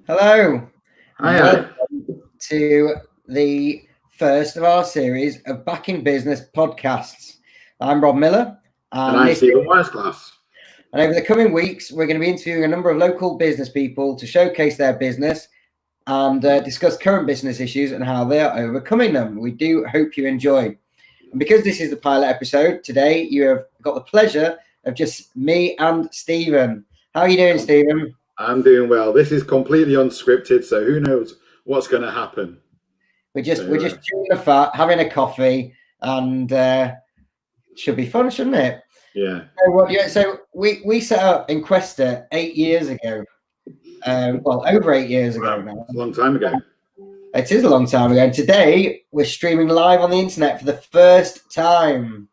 Hello, and Hiya. welcome to the first of our series of Back in Business podcasts. I'm Rob Miller, And I'm Stephen Wiseglass. and over the coming weeks, we're going to be interviewing a number of local business people to showcase their business and discuss current business issues and how they are overcoming them. We do hope you enjoy. And because this is the pilot episode, today you have got the pleasure of just me and Stephen. How are you doing, Stephen? I'm doing well. This is completely unscripted, so who knows what's going to happen. We're just chewing the fat, having a coffee, and should be fun, shouldn't it? Yeah. So we set up Inquesta 8 years ago. Well, over 8 years ago now. It's a long time ago. It is a long time ago. And today we're streaming live on the internet for the first time.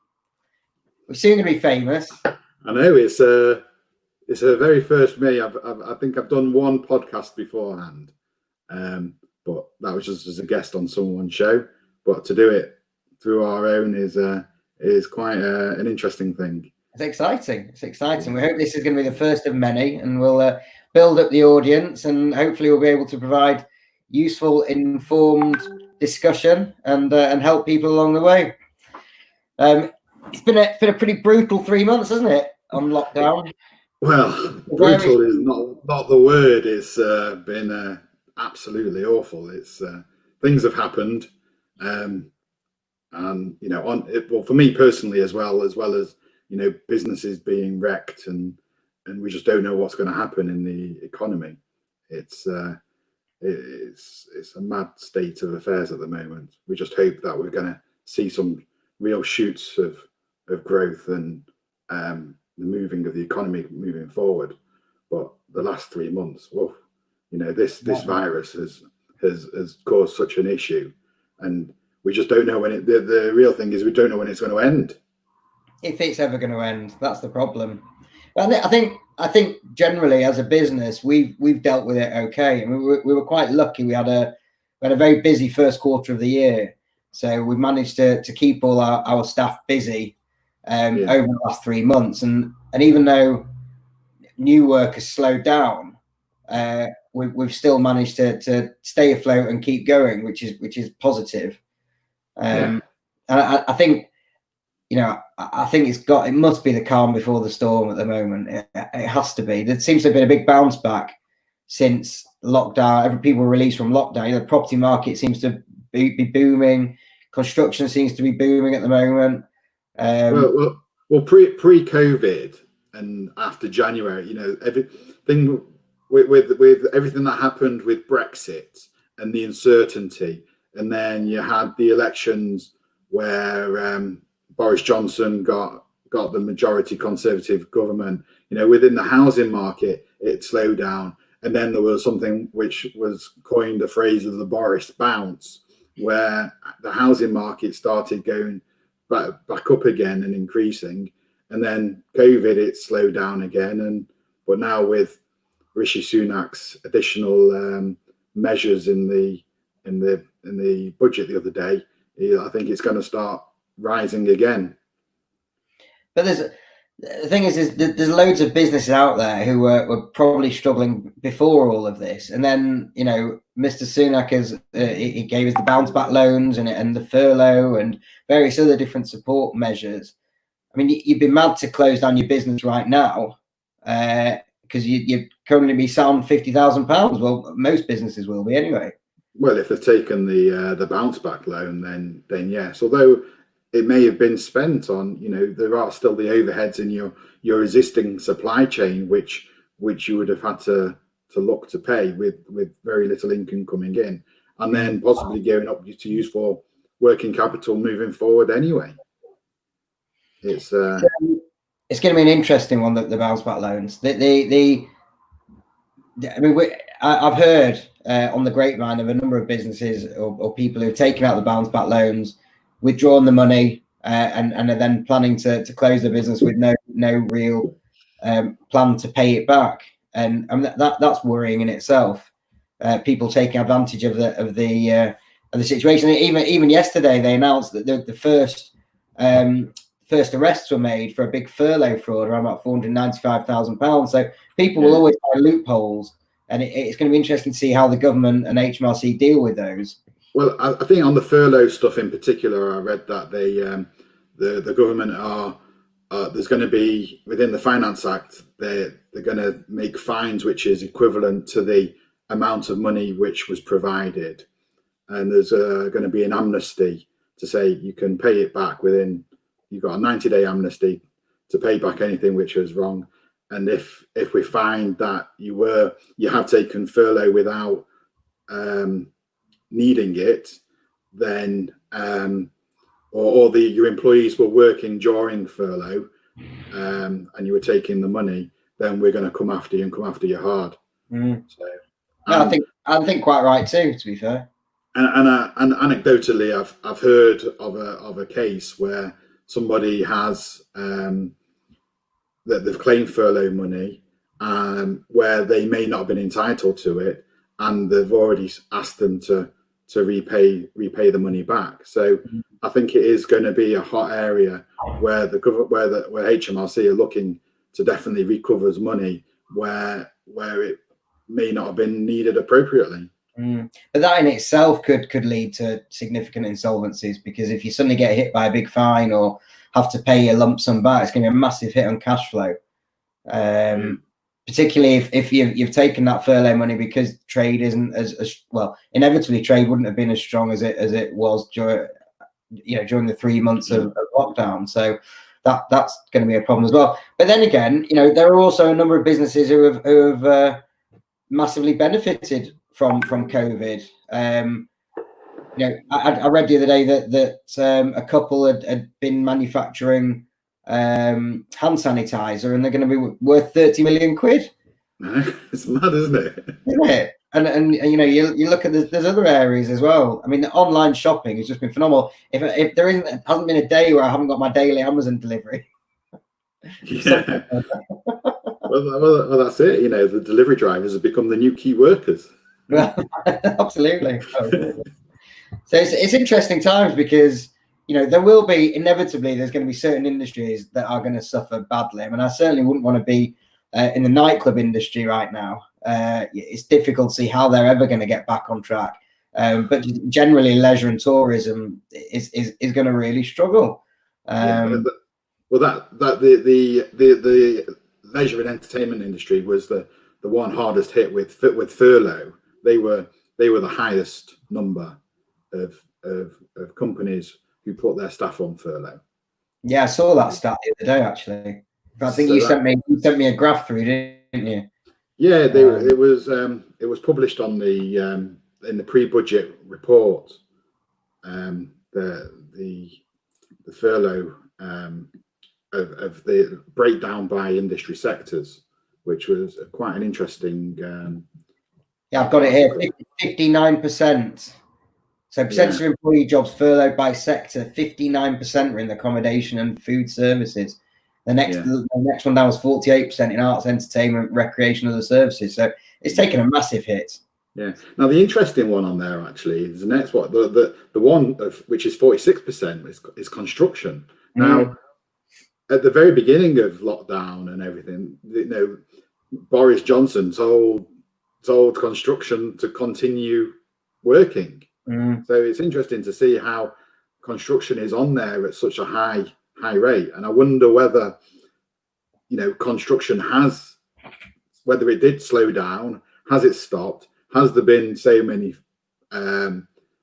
We're soon going to be famous. I know it's a very first for me. I think I've done one podcast beforehand, but that was just as a guest on someone's show. But to do it through our own is quite an interesting thing. It's exciting. It's exciting. We hope this is going to be the first of many, and we'll build up the audience, and hopefully we'll be able to provide useful, informed discussion and help people along the way. It's been a pretty brutal 3 months, hasn't it, on lockdown? Well, brutal is not the word. It's been absolutely awful. It's things have happened, and well, for me personally as well as businesses being wrecked, and we just don't know what's going to happen in the economy. It's a mad state of affairs at the moment. We just hope that we're going to see some real shoots of growth and the moving of the economy moving forward. But the last 3 months, this virus has caused such an issue, and we just don't know when it. The real thing is we don't know when it's going to end. If it's ever going to end, that's the problem. But I think generally as a business, we've dealt with it okay. I mean, we were quite lucky. We had a very busy first quarter of the year, so we've managed to keep all our staff busy over the last 3 months. And even though new work has slowed down, we've still managed to stay afloat and keep going, which is positive. And I think. I think it must be the calm before the storm at the moment. It has to be. There seems to have been a big bounce back since lockdown. Every people released from lockdown. The property market seems to be booming. Construction seems to be booming at the moment. Well, pre-COVID and after January, everything with everything that happened with Brexit and the uncertainty, and then you had the elections where Boris Johnson got the majority Conservative government. Within the housing market, it slowed down, and then there was something which was coined the phrase of the Boris bounce, where the housing market started going back up again and increasing, and then COVID it slowed down again, but now with Rishi Sunak's additional measures in the budget the other day, I think it's going to start rising again. But the thing is there's loads of businesses out there who were probably struggling before all of this, and then Mr. Sunak he gave us the bounce back loans and the furlough and various other different support measures. I mean, you'd be mad to close down your business right now because you'd currently be selling £50,000. Well, most businesses will be anyway. Well, if they've taken the bounce back loan, then yes. Although it may have been spent on, there are still the overheads in your existing supply chain, which you would have had to look to pay with very little income coming in, and then possibly going up to use for working capital moving forward anyway. It's going to be an interesting one, the bounce back loans. I've heard on the grapevine of a number of businesses or people who've taken out the bounce back loans, withdrawn the money, and are then planning to close the business with no real plan to pay it back. And I mean, that's worrying in itself. People taking advantage of the situation. Even yesterday, they announced that the first arrests were made for a big furlough fraud around about £495,000. So people will always find loopholes and it's going to be interesting to see how the government and HMRC deal with those. Well, I think on the furlough stuff in particular, I read that the government are there's going to be, within the Finance Act, they're going to make fines which is equivalent to the amount of money which was provided, and there's going to be an amnesty to say you can pay it back within. You've got a 90-day amnesty to pay back anything which was wrong, and if we find that you have taken furlough without needing it, then or your employees were working during furlough and you were taking the money, then we're going to come after you and come after you hard. So, I think quite right too, to be fair. And anecdotally, I've heard of a case where somebody has that they've claimed furlough money where they may not have been entitled to it, and they've already asked them to repay the money back. So I think it is going to be a hot area where where HMRC are looking to definitely recover money where it may not have been needed appropriately. But that in itself could lead to significant insolvencies, because if you suddenly get hit by a big fine or have to pay a lump sum back, it's going to be a massive hit on cash flow. Particularly if you've taken that furlough money because trade isn't as well. Inevitably, trade wouldn't have been as strong as it was during the 3 months of lockdown. So that's going to be a problem as well. But then again, there are also a number of businesses who have massively benefited from COVID. I read the other day that a couple had been manufacturing hand sanitizer, and they're going to be worth 30 million quid. It's mad, isn't it? Isn't it? And you look at there's other areas as well. I mean, the online shopping has just been phenomenal. If there hasn't been a day where I haven't got my daily Amazon delivery. Yeah. well, that's it. The delivery drivers have become the new key workers. Well, absolutely. So it's interesting times, because there will be inevitably there's going to be certain industries that are going to suffer badly. I mean, I certainly wouldn't want to be in the nightclub industry right now. It's difficult to see how they're ever going to get back on track. But generally, leisure and tourism is going to really struggle. Well, the leisure and entertainment industry was the one hardest hit with furlough. They were the highest number of companies who put their staff on furlough. Yeah, I saw that stat the other day, actually. I think you sent me a graph through, didn't you? Yeah, it was published on in the pre-budget report. The furlough of the breakdown by industry sectors, which was quite an interesting. Yeah, I've got it here. 59%. So percentage of employee jobs furloughed by sector, 59% were in accommodation and food services. The next one down was 48% in arts, entertainment, recreation, other services. So it's taken a massive hit. Yeah. Now the interesting one on there actually is the next one. The one which is 46% is construction. Now, at the very beginning of lockdown and everything, Boris Johnson told construction to continue working. So it's interesting to see how construction is on there at such a high rate, and I wonder whether construction whether it did slow down, has it stopped, has there been so many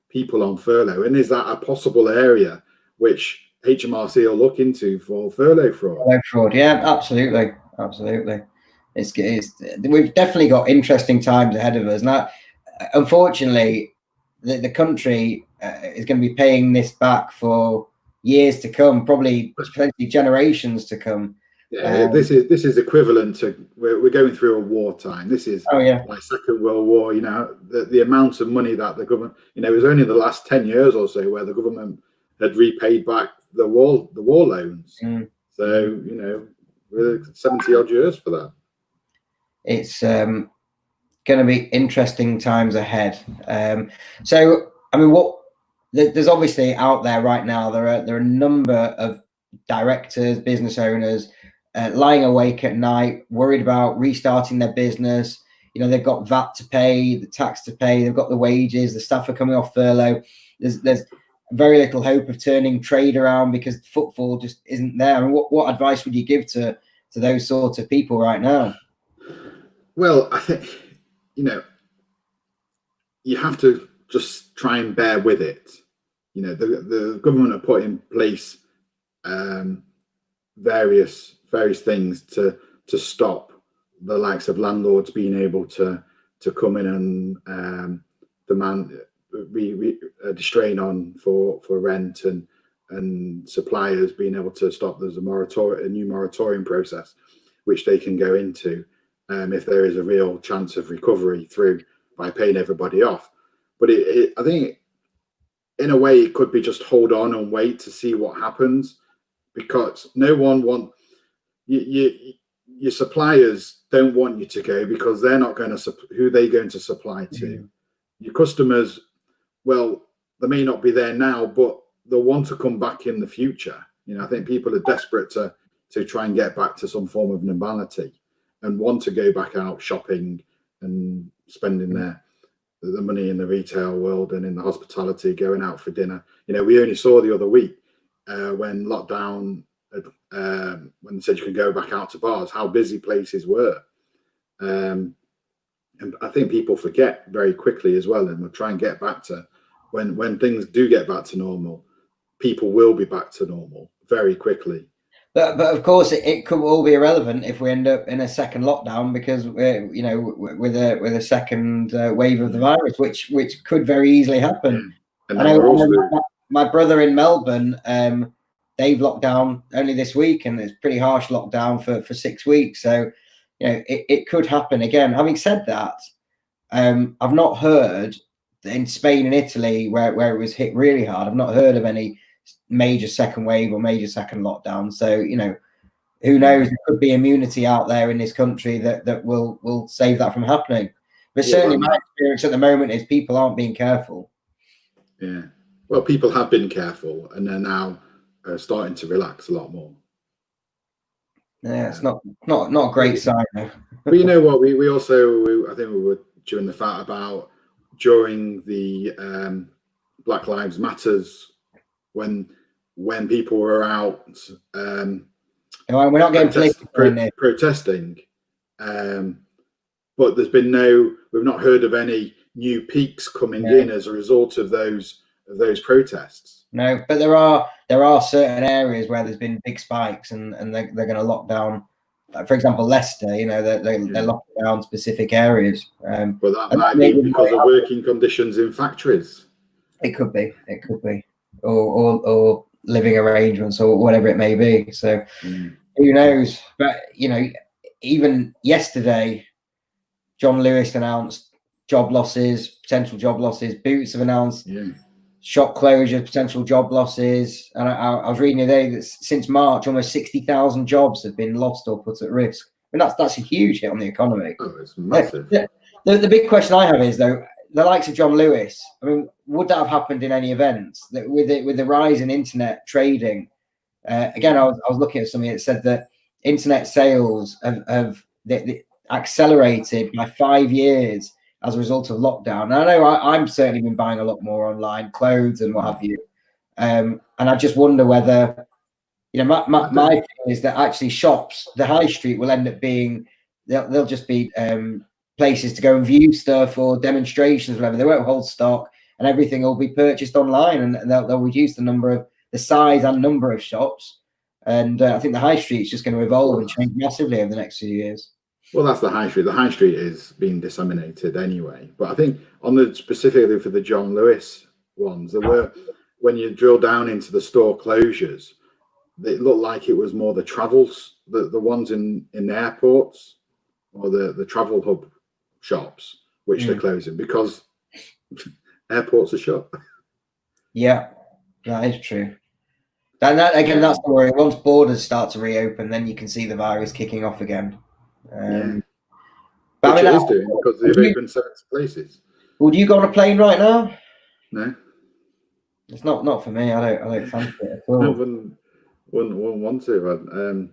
people on furlough, and is that a possible area which HMRC will look into for furlough fraud? Furlough fraud, yeah, absolutely. We've definitely got interesting times ahead of us now. Unfortunately, the country is going to be paying this back for years to come, probably potentially generations to come. Yeah, this is equivalent to we're going through a wartime. This is like Second World War. The amount of money that the government, it was only the last 10 years or so where the government had repaid back the war loans. So we're 70 odd years for that. It's going to be interesting times ahead. So I mean, there's obviously out there right now, there are a number of directors, business owners lying awake at night, worried about restarting their business. you know, they've got VAT to pay, the tax to pay, they've got the wages, the staff are coming off furlough. There's very little hope of turning trade around because footfall just isn't there. And what advice would you give to those sorts of people right now? Well, I think, you know, you have to just try and bear with it. You know, the government have put in place various things to stop the likes of landlords being able to come in and demand distrain on for rent, and suppliers being able to stop. There's a new moratorium process which they can go into if there is a real chance of recovery by paying everybody off. But I think in a way it could be just hold on and wait to see what happens, because no one your suppliers don't want you to go, because they're not going to who are they going to supply to? Your customers, well, they may not be there now, but they'll want to come back in the future. You know, I think people are desperate to try and get back to some form of normality and want to go back out shopping and spending the money in the retail world and in the hospitality, going out for dinner. You know, we only saw the other week when lockdown, when they said you can go back out to bars, how busy places were. And I think people forget very quickly as well, and we'll try and get back to when things do get back to normal, people will be back to normal very quickly. But of course, it could all be irrelevant if we end up in a second lockdown, because we're, you know, with a second wave of the virus, which could very easily happen. And I know my brother in Melbourne, they've locked down only this week, and it's pretty harsh lockdown for 6 weeks. So, you know, it could happen again. Having said that, I've not heard in Spain and Italy where it was hit really hard. I've not heard of any major second wave or major second lockdown. So, you know, who knows? There could be immunity out there in this country that will save that from happening. But certainly, my experience at the moment is people aren't being careful. Yeah, well, people have been careful, and they're now starting to relax a lot more. Yeah, it's not a great sign. But you know what? We also I think we were chewing the fat about during the Black Lives Matters, when people were out. We're not getting protesting, but we've not heard of any new peaks coming in as a result of those protests. No, but there are certain areas where there's been big spikes, and they're going to lock down. For example, Leicester, you know, they're locking down specific areas. But that might be because of working conditions in factories. It could be, or living arrangements, or whatever it may be. So who knows? But you know, even yesterday, John Lewis announced potential job losses. Boots have announced shop closures, potential job losses. And I was reading today that since March, almost 60,000 jobs have been lost or put at risk. I mean, that's a huge hit on the economy. Oh, it's massive. The big question I have is, though, the likes of John Lewis, I mean, would that have happened in any events? That with the rise in internet trading, again, I was looking at something that said that internet sales have accelerated by 5 years as a result of lockdown. And I know I'm certainly been buying a lot more online, clothes and what have you. And I just wonder whether, you know, my feeling is that actually shops, the high street, will end up being, they'll just be places to go and view stuff or demonstrations, whatever. They won't hold stock, and everything will be purchased online, and they'll reduce the size and number of shops. And I think the high street is just going to evolve and change massively over the next few years. Well, that's the high street. The high street is being disseminated anyway. But I think specifically for the John Lewis ones, there were, when you drill down into the store closures, it looked like it was more the travels, the ones in the airports, or the travel hub shops, which they're closing because airports are shut. Yeah, that is true. And that's the worry. Once borders start to reopen, then you can see the virus kicking off again. But which it is doing, because they've opened certain places. Would you go on a plane right now? No, it's not for me. I don't fancy it at all. I wouldn't want to.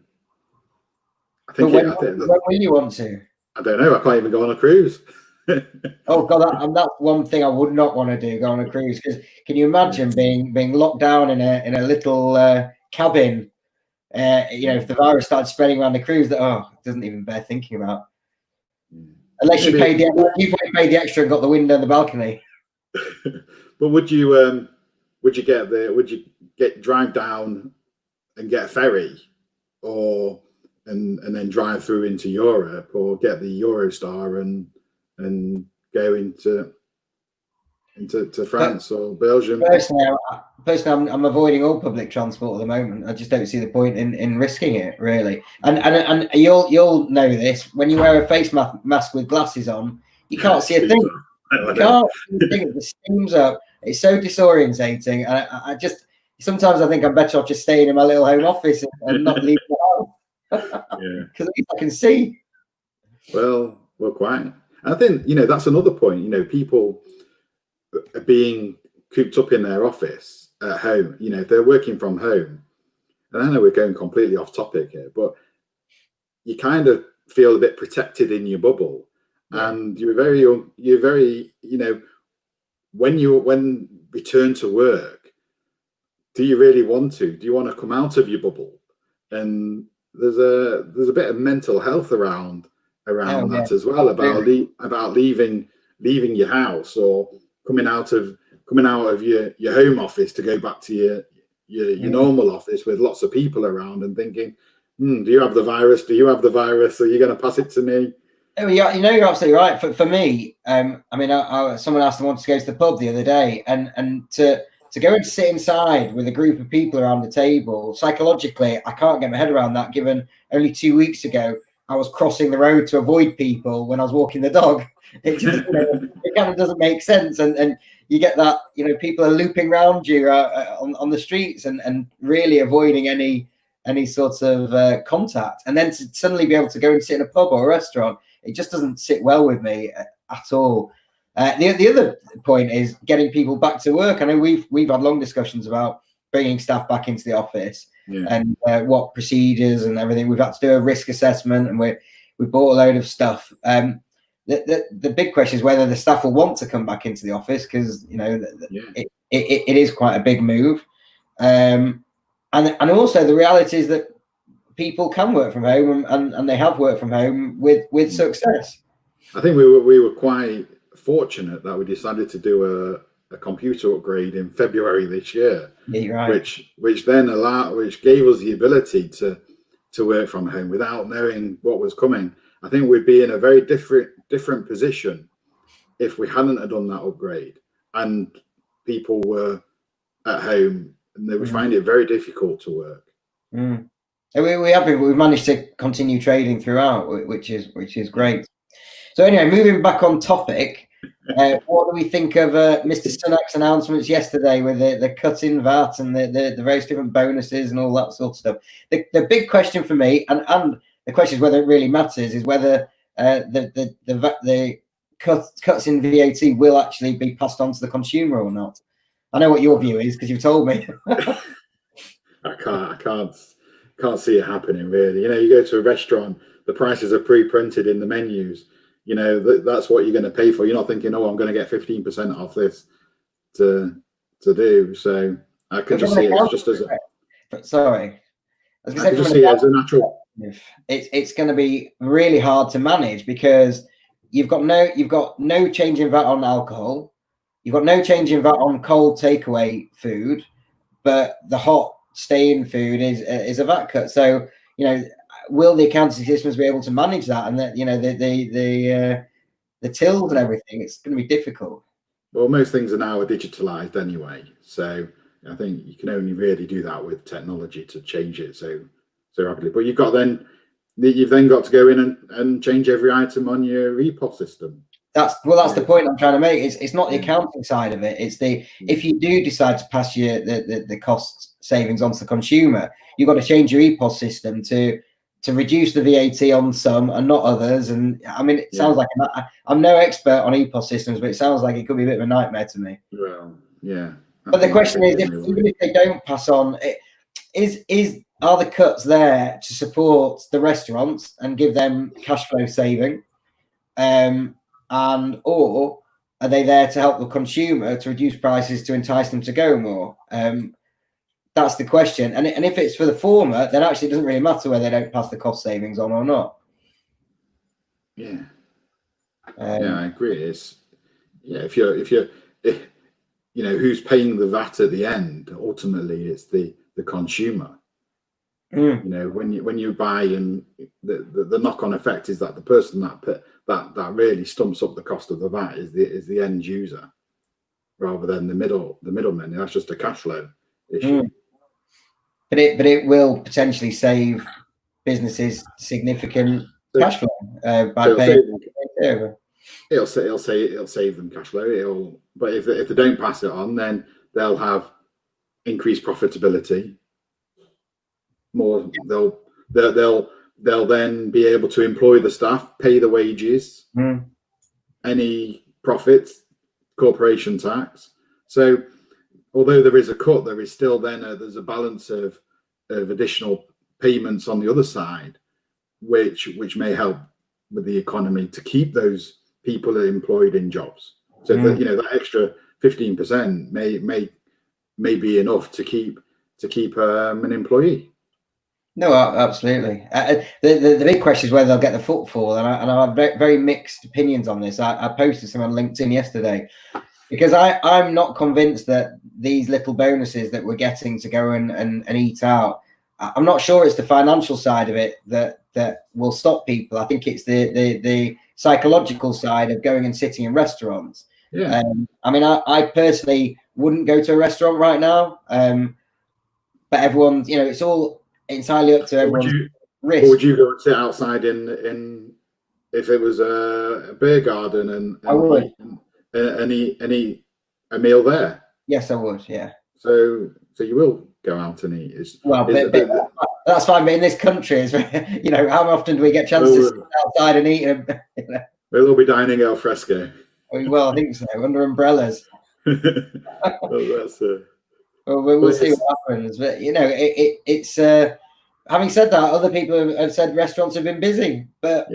I think when will you want to? I don't know. I can't even go on a cruise. Oh God, that's one thing I would not want to do, go on a cruise. Because can you imagine being locked down in a little cabin? If the virus started spreading around the cruise, that it doesn't even bear thinking about. Unless you paid the extra and got the window and the balcony. But would you drive down and get a ferry, or and then drive through into Europe, or get the Eurostar and go into France or Belgium? Personally, I'm avoiding all public transport at the moment. I just don't see the point in risking it, really. And you'll know this, when you wear a face mask with glasses on, you can't see a thing. You can't see a thing. It just steams up. It's so disorientating. I just sometimes I think I'm better off just staying in my little home office and not leaving the house. Because at least I can see. Well, quite. I think that's another point. People are being cooped up in their office at home. If they're working from home, and I know we're going completely off topic here, but you kind of feel a bit protected in your bubble, and you're very when return to work, do you really want to? Do you want to come out of your bubble? And there's a bit of mental health around that as well, about leaving your house, or coming out of your home office to go back to your normal office with lots of people around, and thinking, do you have the virus? Do you have the virus? Are you going to pass it to me? Oh yeah, you're absolutely right. For me, someone asked me once to go to the pub the other day, and to go and sit inside with a group of people around the table, psychologically, I can't get my head around that, given only 2 weeks ago I was crossing the road to avoid people when I was walking the dog. It just it kind of doesn't make sense, and you get that people are looping around you on the streets and really avoiding any sort of contact, and then to suddenly be able to go and sit in a pub or a restaurant, it just doesn't sit well with me at all. The other point is getting people back to work. I know we've had long discussions about bringing staff back into the office, and what procedures and everything. We've had to do a risk assessment, and we bought a load of stuff. The big question is whether the staff will want to come back into the office, because it is quite a big move, and also the reality is that people can work from home, and they have worked from home with success. I think we were quite fortunate that we decided to do a computer upgrade in February this year, which gave us the ability to work from home without knowing what was coming. I think we'd be in a very different position if we hadn't have done that upgrade, and people were at home and they would find it very difficult to work. We've managed to continue trading throughout, which is great. So anyway, moving back on topic, what do we think of Mr. Sunak's announcements yesterday with the cut in VAT and the various different bonuses and all that sort of stuff? The big question for me, and the question is whether it really matters, is whether the cuts in VAT will actually be passed on to the consumer or not. I know what your view is because you've told me. I can't see it happening, really. You go to a restaurant, the prices are pre-printed in the menus. That's what you're going to pay for. You're not thinking, I'm going to get 15% off this to do. So I can just see it just as sorry. I can just see it as a natural. It's going to be really hard to manage, because you've got no change in VAT on alcohol, you've got no change in VAT on cold takeaway food, but the hot stay-in food is a VAT cut. So will the accounting systems be able to manage that, and the tills and everything? It's going to be difficult. Well, most things are now digitalized anyway, so I think you can only really do that with technology to change it so rapidly. But you've then got to go in and change every item on your EPOS system. That's the point I'm trying to make. It's not the accounting side of it. It's if you do decide to pass the cost savings onto the consumer, you've got to change your EPOS system to reduce the VAT on some and not others. And I mean, it sounds like I'm no expert on EPOS systems, but it sounds like it could be a bit of a nightmare to me. Well, yeah. But the question is, even if they don't pass on, are the cuts there to support the restaurants and give them cash flow saving, and or are they there to help the consumer to reduce prices to entice them to go more? That's the question. And if it's for the former, then actually it doesn't really matter whether they don't pass the cost savings on or not. Yeah. Yeah, I agree. It's if you know who's paying the VAT at the end, ultimately it's the consumer. You know, when you buy, and the knock-on effect is that the person that really stumps up the cost of the VAT is the end user, rather than the middleman. That's just a cash flow issue. But it will potentially save businesses significant cash flow by paying over. It'll save them cash flow. But if they don't pass it on, then they'll have increased profitability. More, they'll then be able to employ the staff, pay the wages, any profits, corporation tax. So, although there is a cut, there is still then there's a balance of additional payments on the other side, which may help with the economy to keep those people employed in jobs. So that, you know, that extra 15% may be enough to keep an employee. No, absolutely. The big question is whether they'll get the footfall, and I have very mixed opinions on this. I posted some on LinkedIn yesterday, because I'm not convinced that these little bonuses that we're getting to go and eat out, I'm not sure it's the financial side of it that will stop people. I think it's the psychological side of going and sitting in restaurants. Yeah. I mean, I personally wouldn't go to a restaurant right now, but everyone, you know, it's all entirely up to everyone's risk. Or would you go and sit outside in if it was a beer garden and eat a meal there? Yes, I would. Yeah. So you will go out and eat. That's fine. But in this country, you know, how often do we get chances to sit outside and eat? You know? We'll be dining al fresco. Well, I think so, under umbrellas. Well, that's we'll see what happens. But you know, it's having said that, other people have said restaurants have been busy. But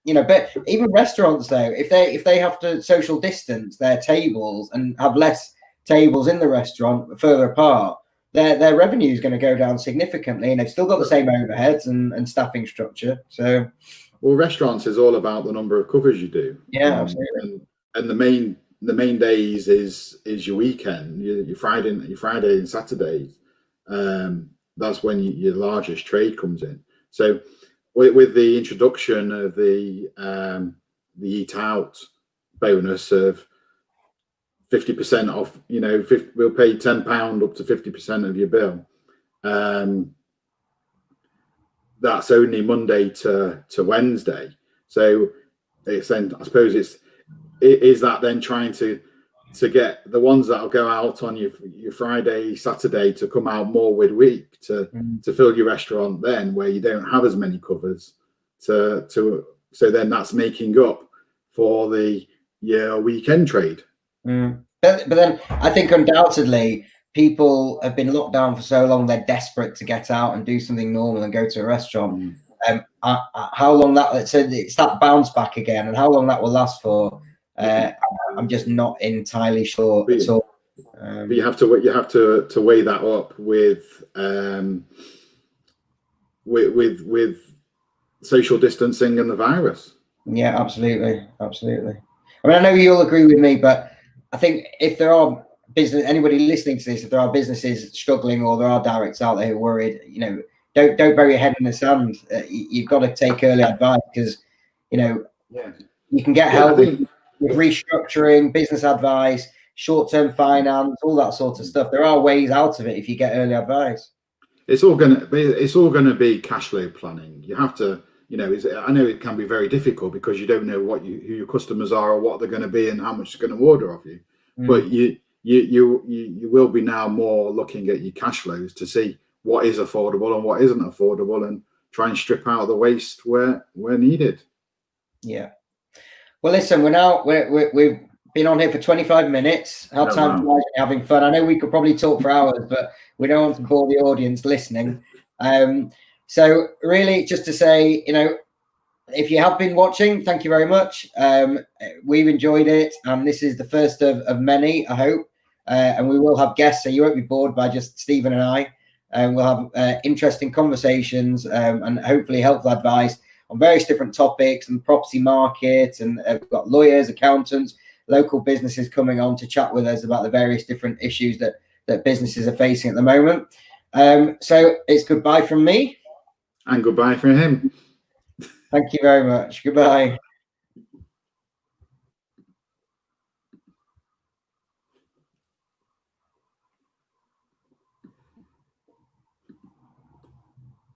you know, but even restaurants though, if they have to social distance their tables and have less tables in the restaurant further apart, their revenue is going to go down significantly, and they've still got the same overheads and staffing structure. So, well, restaurants is all about the number of covers you do. Yeah, absolutely. And the main days is your weekend, your Friday and Saturdays. That's when your largest trade comes in. So, with the introduction of the eat out bonus of 50% off, you know, we'll pay £10 up to 50% of your bill. That's only Monday to Wednesday. So it's then, I suppose is that then trying to get the ones that'll go out on your Friday, Saturday to come out more midweek to fill your restaurant then, where you don't have as many covers so then that's making up for your weekend trade. But then I think undoubtedly people have been locked down for so long, they're desperate to get out and do something normal and go to a restaurant. How long that, so it's that bounce back again, and how long that will last for, I'm just not entirely sure at all. But you have to weigh that up with social distancing and the virus. Yeah, absolutely. I mean, I know you'll agree with me, but I think if there are anybody listening to this, if there are businesses struggling or there are directs out there who are worried, you know, don't bury your head in the sand. You've got to take early advice, because, you know, you can get help with restructuring, business advice, short-term finance, all that sort of stuff. There are ways out of it if you get early advice. It's all going to be cash flow planning. You have to, you know, I know it can be very difficult because you don't know who your customers are or what they're going to be and how much they're going to order of you. But you will be now more looking at your cash flows to see what is affordable and what isn't affordable, and try and strip out the waste where needed. Yeah. Well, listen, we've been on here for 25 minutes. Our time flies, having fun. I know we could probably talk for hours, but we don't want to bore the audience listening. So really, just to say, you know, if you have been watching, thank you very much. We've enjoyed it, and this is the first of many, I hope. And we will have guests, so you won't be bored by just Stephen and I. And we'll have interesting conversations and hopefully helpful advice on various different topics and property market. And we've got lawyers, accountants, local businesses coming on to chat with us about the various different issues that businesses are facing at the moment. So it's goodbye from me. And goodbye from him. Thank you very much. Goodbye.